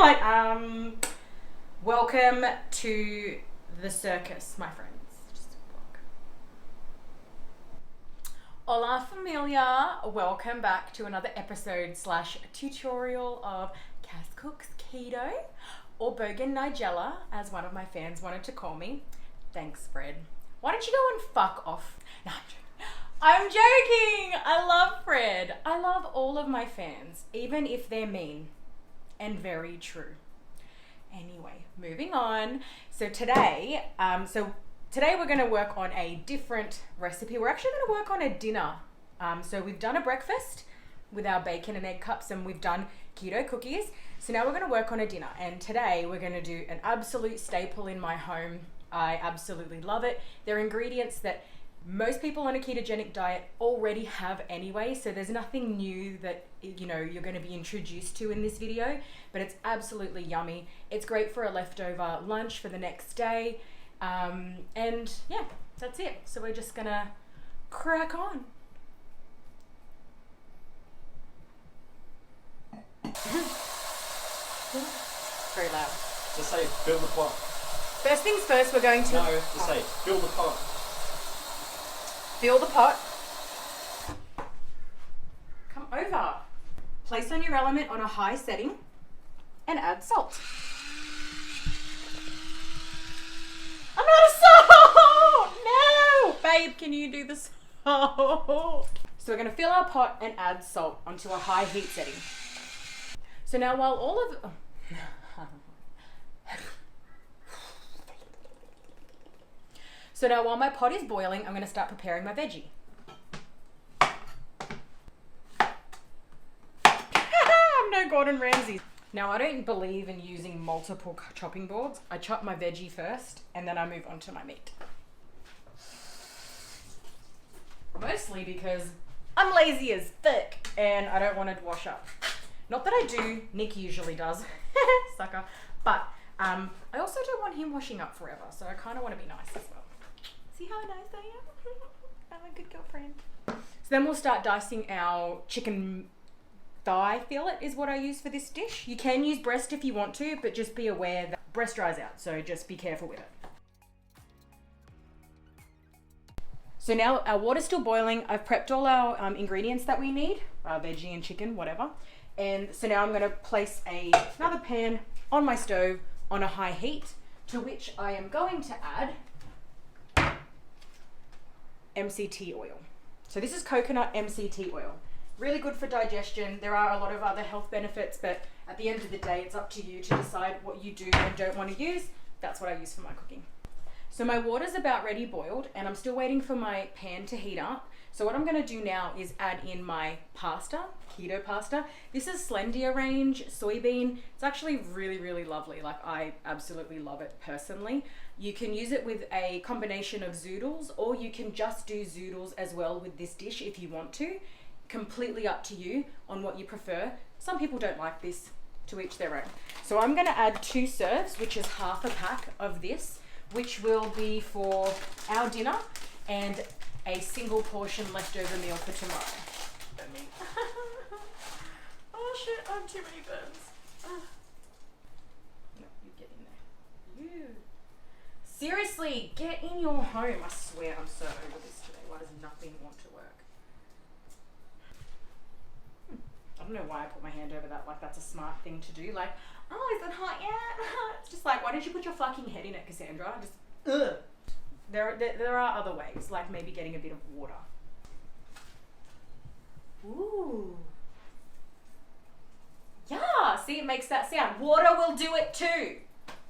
like, welcome to the circus, my friends. Just walk. Hola familia, welcome back to another episode / tutorial of Cass Cooks Keto, or Bogan Nigella, as one of my fans wanted to call me. Thanks, Fred. Why don't you go and fuck off? No, I'm joking. I love Fred. I love all of my fans, even if they're mean and very true. Anyway, moving on. So today we're going to work on a different recipe. We're actually going to work on a dinner. So we've done a breakfast with our bacon and egg cups, and we've done keto cookies. So now we're going to work on a dinner, and today we're going to do an absolute staple in my home. I absolutely love it. They're ingredients that most people on a ketogenic diet already have anyway, so there's nothing new that you're going to be introduced to in this video, but it's absolutely yummy. It's great for a leftover lunch for the next day, and yeah, that's it. So we're just gonna crack on. Very loud. Just say fill the pot. First things first, we're going to... No, just say fill the pot. Fill the pot. Come over. Place on your element on a high setting and add salt. I'm out of salt! No! Babe, can you do the salt? So we're going to fill our pot and add salt onto a high heat setting. So now while all of... Oh. So now while my pot is boiling, I'm going to start preparing my veggie. I'm no Gordon Ramsay. Now I don't believe in using multiple chopping boards. I chop my veggie first and then I move on to my meat. Mostly because I'm lazy as fuck and I don't want it to wash up. Not that I do, Nick usually does, sucker. But I also don't want him washing up forever, so I kind of want to be nice as well. See how nice I am? I'm a good girlfriend. So then we'll start dicing our chicken thigh fillet is what I use for this dish. You can use breast if you want to, but just be aware that breast dries out, so just be careful with it. So now our water's still boiling. I've prepped all our ingredients that we need, veggie and chicken, whatever. And so now I'm gonna place another pan on my stove on a high heat, to which I am going to add MCT oil. So this is coconut MCT oil. Really good for digestion. There are a lot of other health benefits, but at the end of the day, it's up to you to decide what you do and don't want to use. That's what I use for my cooking. So my water's about ready boiled, and I'm still waiting for my pan to heat up. So what I'm going to do now is add in my pasta, keto pasta. This is Slendia range soybean. It's actually really, really lovely. Like, I absolutely love it personally. You can use it with a combination of zoodles, or you can just do zoodles as well with this dish if you want to. Completely up to you on what you prefer. Some people don't like this, to each their own. So I'm going to add 2 serves, which is half a pack of this, which will be for our dinner and a single portion leftover meal for tomorrow. Oh shit, I have too many burns. No, you get in there. You. Seriously, get in your home. I swear I'm so over this today. Why does nothing want to work? I don't know why I put my hand over that like that's a smart thing to do. Like, oh, is it hot yet? It's just like, why don't you put your fucking head in it, Cassandra? Just, ugh. There are other ways, like maybe getting a bit of water. Ooh. Yeah, see, it makes that sound. Water will do it too.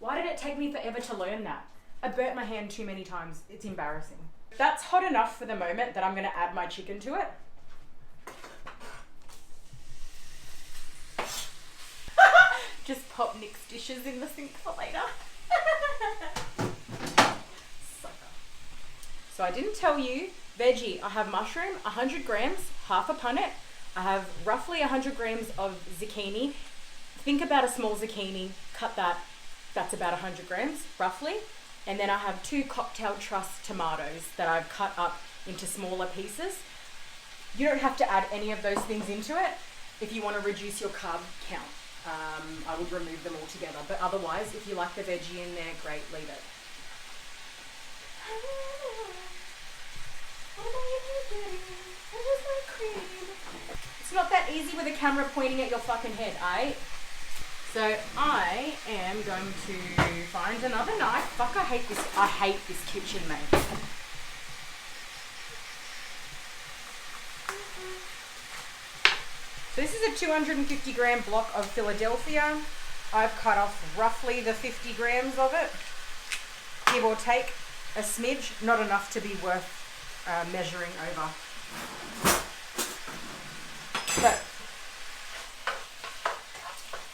Why did it take me forever to learn that? I burnt my hand too many times. It's embarrassing. That's hot enough for the moment that I'm going to add my chicken to it. Just pop Nick's dishes in the sink for later. Sucker. So I didn't tell you, veggie, I have mushroom, 100 grams, half a punnet. I have roughly 100 grams of zucchini. Think about a small zucchini, cut that, that's about 100 grams, roughly. And then I have 2 cocktail truss tomatoes that I've cut up into smaller pieces. You don't have to add any of those things into it if you want to reduce your carb count. I would remove them altogether. But otherwise, if you like the veggie in there, great, leave it. It's not that easy with a camera pointing at your fucking head, aight? So I am going to find another knife. Fuck, I hate this kitchen, mate. So this is a 250 gram block of Philadelphia. I've cut off roughly the 50 grams of it, give or take a smidge, not enough to be worth measuring over. So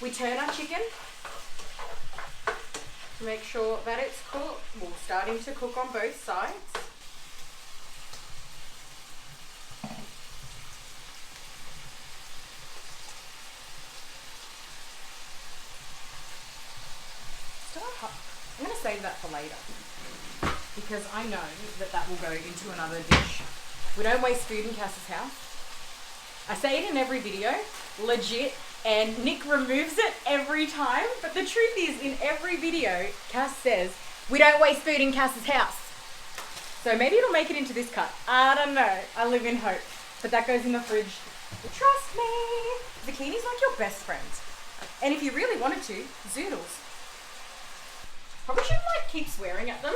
we turn our chicken to make sure that it's cooked. Well, starting to cook on both sides. I'm going to save that for later because I know that will go into another dish. We don't waste food in Cass's house. I say it in every video, legit, and Nick removes it every time, but the truth is, in every video, Cass says, we don't waste food in Cass's house. So maybe it'll make it into this cut. I don't know. I live in hope. But that goes in the fridge. Trust me. Zucchini's like your best friend. And if you really wanted to, zoodles. Probably shouldn't like keep swearing at them.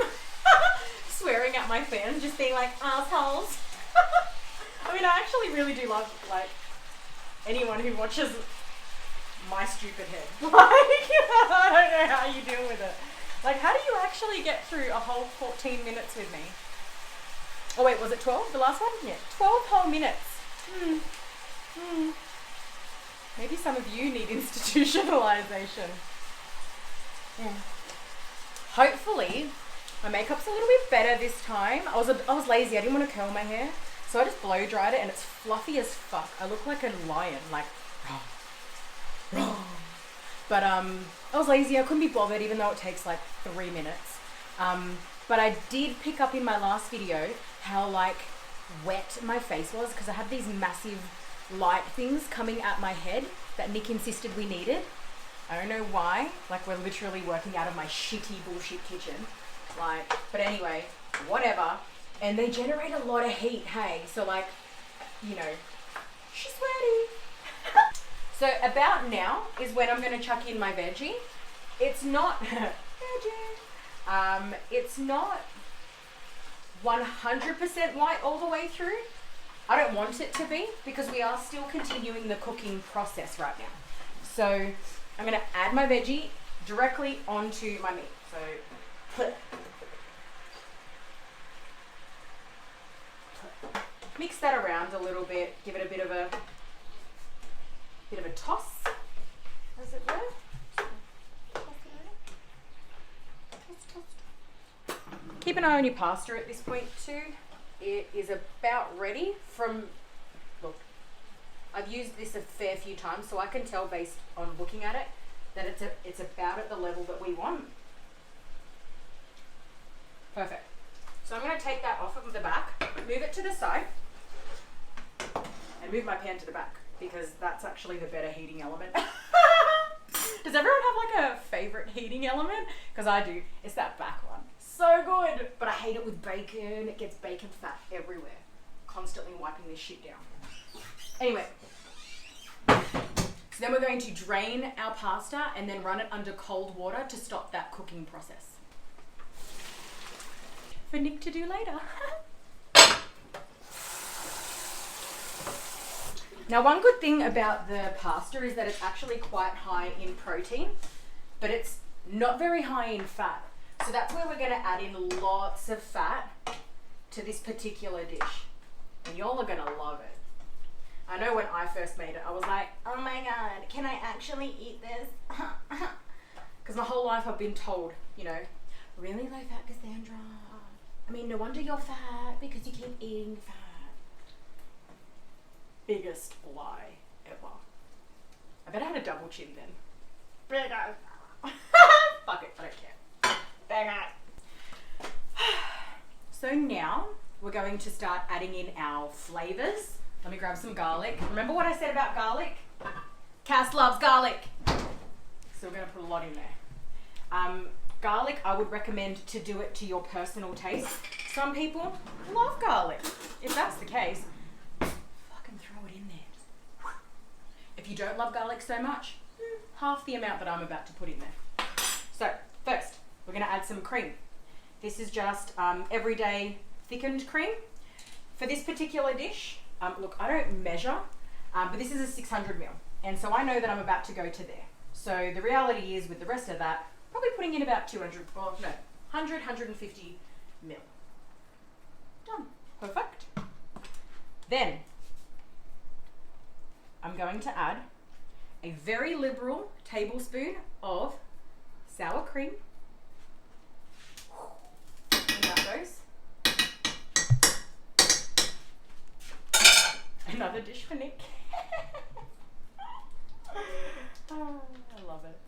Swearing at my fans, just being like assholes. I mean, I actually really do love like anyone who watches my stupid head. Like, I don't know how you deal with it. Like, how do you actually get through a whole 14 minutes with me? Oh wait, was it 12? The last one? Yeah, 12 whole minutes. Maybe some of you need institutionalization. Yeah. Hopefully, my makeup's a little bit better this time. I was lazy. I didn't want to curl my hair, so I just blow dried it, and it's fluffy as fuck. I look like a lion, like. But I was lazy. I couldn't be bothered, even though it takes like 3 minutes. But I did pick up in my last video how like wet my face was because I had these massive light things coming at my head that Nick insisted we needed. I don't know why. Like, we're literally working out of my shitty bullshit kitchen. Like, but anyway, whatever. And they generate a lot of heat, hey? So like, you know, she's sweaty. So about now is when I'm gonna chuck in my veggie. It's not, veggie. It's not 100% white all the way through. I don't want it to be because we are still continuing the cooking process right now. So I'm gonna add my veggie directly onto my meat. So mix that around a little bit, give it a bit of a toss, as it were. Keep an eye on your pasta at this point too. It is about ready from, look, I've used this a fair few times, so I can tell based on looking at it that it's about at the level that we want. Perfect. So I'm going to take that off of the back, move it to the side, and move my pan to the back because that's actually the better heating element. Does everyone have like a favorite heating element? Because I do. It's that back one. So good. But I hate it with bacon. It gets bacon fat everywhere. Constantly wiping this shit down. Anyway. So then we're going to drain our pasta and then run it under cold water to stop that cooking process. For Nick to do later. Now, one good thing about the pasta is that it's actually quite high in protein, but it's not very high in fat. So that's where we're going to add in lots of fat to this particular dish. And y'all are going to love it. I know when I first made it, I was like, oh my God, can I actually eat this? Because my whole life I've been told, you know, really low fat, Cassandra. I mean, no wonder you're fat because you keep eating fat. Biggest lie ever. I bet I had a double chin then. Big ass. Fuck it, I don't care. Bang it. So now we're going to start adding in our flavors. Let me grab some garlic. Remember what I said about garlic? Cass loves garlic. So we're going to put a lot in there. Garlic, I would recommend to do it to your personal taste. Some people love garlic. If that's the case, fucking throw it in there. If you don't love garlic so much, half the amount that I'm about to put in there. So first, we're going to add some cream. This is just everyday thickened cream. For this particular dish, look, I don't measure, but this is a 600 ml. And so I know that I'm about to go to there. So the reality is with the rest of that, probably putting in about 100, 150 ml. Done. Perfect. Then I'm going to add a very liberal tablespoon of sour cream. And that goes. Another dish for Nick. Oh, I love it.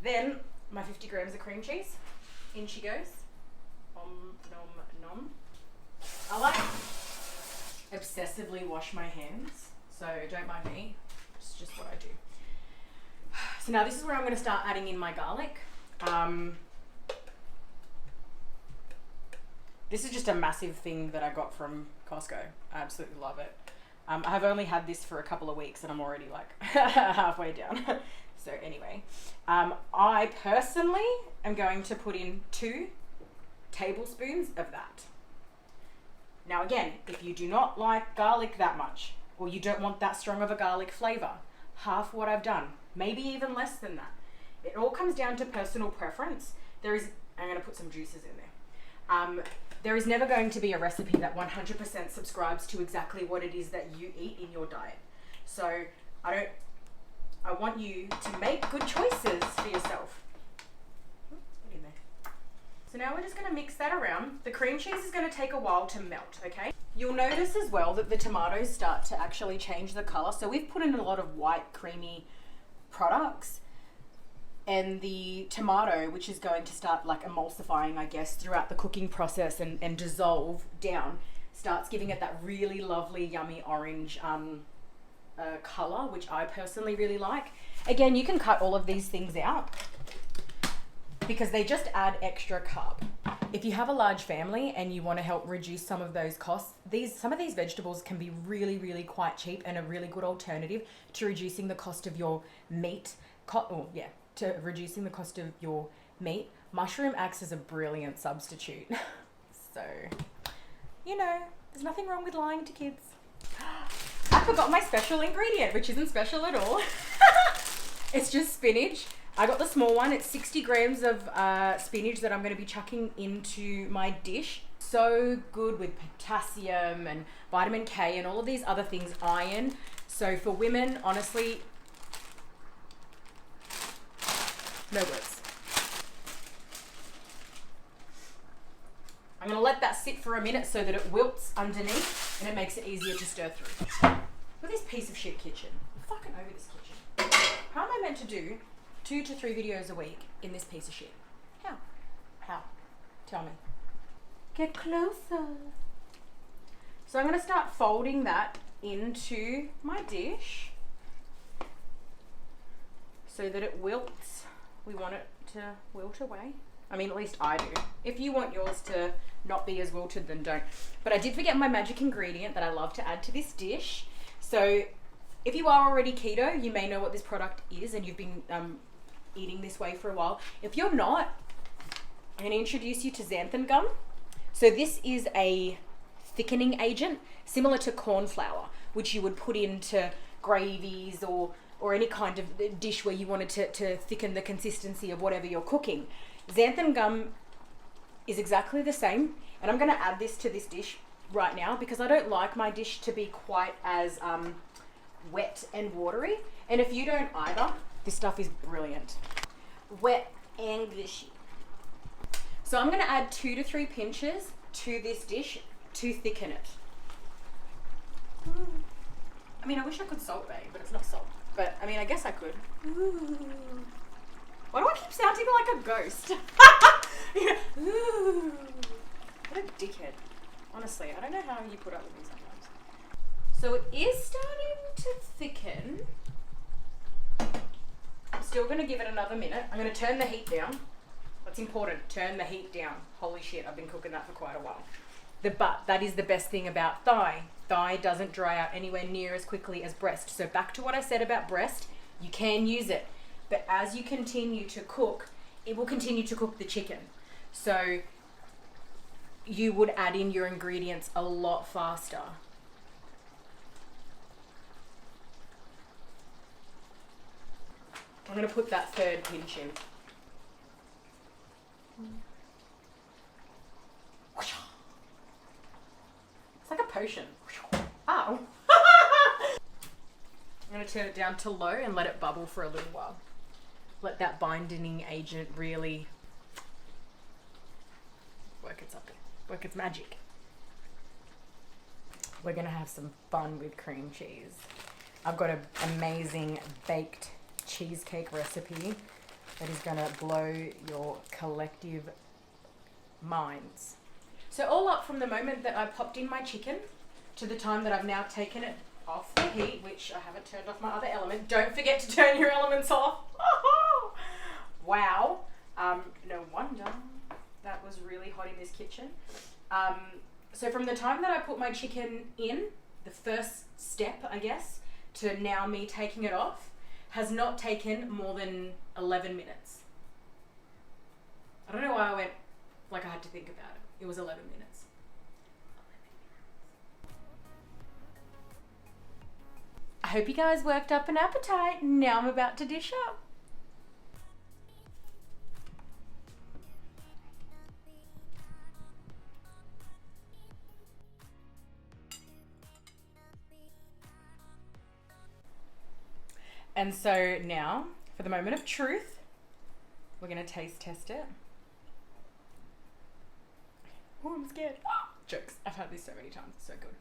Then my 50 grams of cream cheese. In she goes. Nom, nom. I like obsessively wash my hands, so don't mind me. It's just what I do. So now this is where I'm going to start adding in my garlic. This is just a massive thing that I got from Costco. I absolutely love it. I have only had this for a couple of weeks and I'm already like halfway down. So anyway, I personally am going to put in 2 tablespoons of that. Now again, if you do not like garlic that much, or you don't want that strong of a garlic flavor, half what I've done, maybe even less than that. It all comes down to personal preference. I'm going to put some juices in there. There is never going to be a recipe that 100% subscribes to exactly what it is that you eat in your diet. So I want you to make good choices for yourself. Put in there. So now we're just going to mix that around. The cream cheese is going to take a while to melt, okay? You'll notice as well that the tomatoes start to actually change the color. So we've put in a lot of white, creamy products. And the tomato, which is going to start like emulsifying, I guess, throughout the cooking process and dissolve down, starts giving it that really lovely, yummy orange color, which I personally really like. Again, you can cut all of these things out because they just add extra carb. If you have a large family and you want to help reduce some of those costs, some of these vegetables can be really, really quite cheap and a really good alternative to reducing the cost of your meat. To reducing the cost of your meat. Mushroom acts as a brilliant substitute. So, you know, there's nothing wrong with lying to kids. I forgot my special ingredient, which isn't special at all. It's just spinach. I got the small one. It's 60 grams of spinach that I'm going to be chucking into my dish. So good with potassium and vitamin K and all of these other things, iron. So for women, honestly, no words. I'm going to let that sit for a minute so that it wilts underneath and it makes it easier to stir through. Look at this piece of shit kitchen. I'm fucking over this kitchen. How am I meant to do 2 to 3 videos a week in this piece of shit? How? How? Tell me. Get closer. So I'm going to start folding that into my dish so that it wilts. We want it to wilt away. I mean, at least I do. If you want yours to not be as wilted, then don't. But I did forget my magic ingredient that I love to add to this dish. So if you are already keto, you may know what this product is and you've been eating this way for a while. If you're not, I'm going to introduce you to xanthan gum. So this is a thickening agent similar to corn flour, which you would put into gravies or any kind of dish where you wanted to thicken the consistency of whatever you're cooking. Xanthan gum is exactly the same, and I'm going to add this to this dish right now because I don't like my dish to be quite as wet and watery. And if you don't either, this stuff is brilliant. Wet and gushy. So I'm going to add 2 to 3 pinches to this dish to thicken it. I mean, I wish I could salt bake, but it's not salt. But, I mean, I guess I could. Ooh. Why do I keep sounding like a ghost? Ooh. What a dickhead. Honestly, I don't know how you put up with me sometimes. So it is starting to thicken. still going to give it another minute. I'm going to turn the heat down. That's important. Turn the heat down. Holy shit, I've been cooking that for quite a while. But that is the best thing about thigh. Thigh doesn't dry out anywhere near as quickly as breast. So back to what I said about breast, you can use it. But as you continue to cook, it will continue to cook the chicken. So you would add in your ingredients a lot faster. I'm going to put that third pinch in. It's like a potion. Ow. I'm going to turn it down to low and let it bubble for a little while. Let that binding agent really work its magic. We're going to have some fun with cream cheese. I've got an amazing baked cheesecake recipe that is going to blow your collective minds. So all up from the moment that I popped in my chicken to the time that I've now taken it off the heat, which I haven't turned off my other element. Don't forget to turn your elements off. Wow. No wonder that was really hot in this kitchen. So from the time that I put my chicken in, the first step, I guess, to now me taking it off, has not taken more than 11 minutes. I don't know why I went like I had to think about it. It was 11 minutes. I hope you guys worked up an appetite. Now I'm about to dish up. And so now, for the moment of truth, we're going to taste test it. Oh, I'm scared. Oh, jokes. I've had this so many times. It's so good.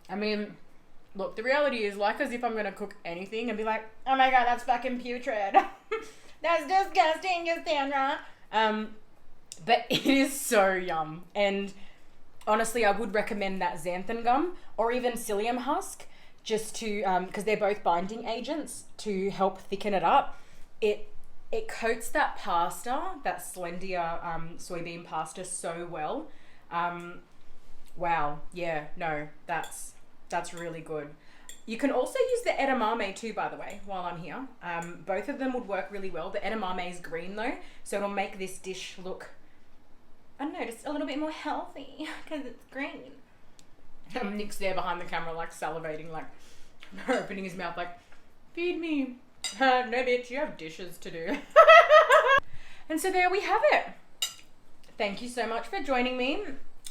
I mean, look, the reality is, like as if I'm going to cook anything and be like, oh my god, that's fucking putrid. That's disgusting, Cassandra. But it is so yum. And honestly, I would recommend that xanthan gum or even psyllium husk just to, because they're both binding agents to help thicken it up. It coats that pasta, that Slendia soybean pasta so well. Wow. Yeah, no, that's really good. You can also use the edamame too, by the way, while I'm here. Both of them would work really well. The edamame is green though, so it'll make this dish look, I don't know, just a little bit more healthy because it's green. Nick's there behind the camera like salivating, like opening his mouth like, feed me. No bitch, you have dishes to do. And so there we have it. Thank you so much for joining me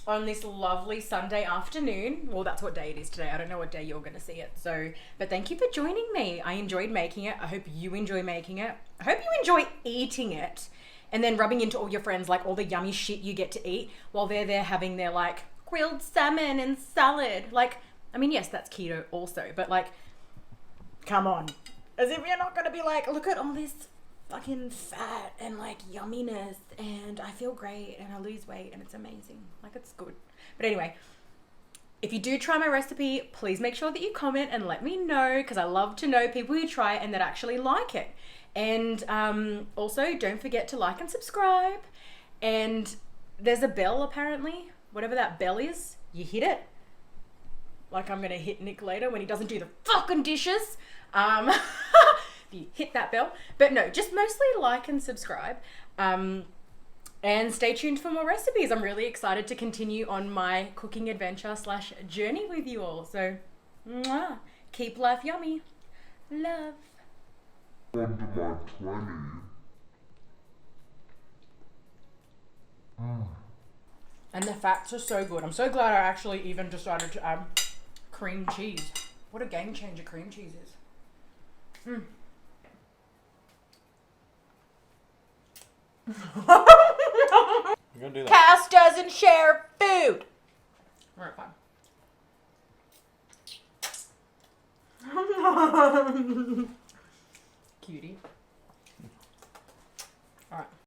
on this lovely Sunday afternoon. Well, that's what day it is today. I don't know what day you're going to see it. So, but thank you for joining me. I enjoyed making it. I hope you enjoy making it. I hope you enjoy eating it and then rubbing into all your friends like all the yummy shit you get to eat while they're there having their like grilled salmon and salad. Like, I mean, yes, that's keto also, but like, come on. As if you're not going to be like, look at all this fucking fat and like yumminess and I feel great and I lose weight and it's amazing. Like, it's good. But anyway, if you do try my recipe, please make sure that you comment and let me know because I love to know people who try it and that actually like it. And also don't forget to like and subscribe. And there's a bell apparently, whatever that bell is, you hit it. Like I'm going to hit Nick later when he doesn't do the fucking dishes. You hit that bell. But no, just mostly like and subscribe. And stay tuned for more recipes. I'm really excited to continue on my cooking adventure / journey with you all. So, mwah, keep life yummy. Love. Under my 20. And the fats are so good. I'm so glad I actually even decided to add cream cheese. What a game changer cream cheese is. You're gonna do that. Cass doesn't share food.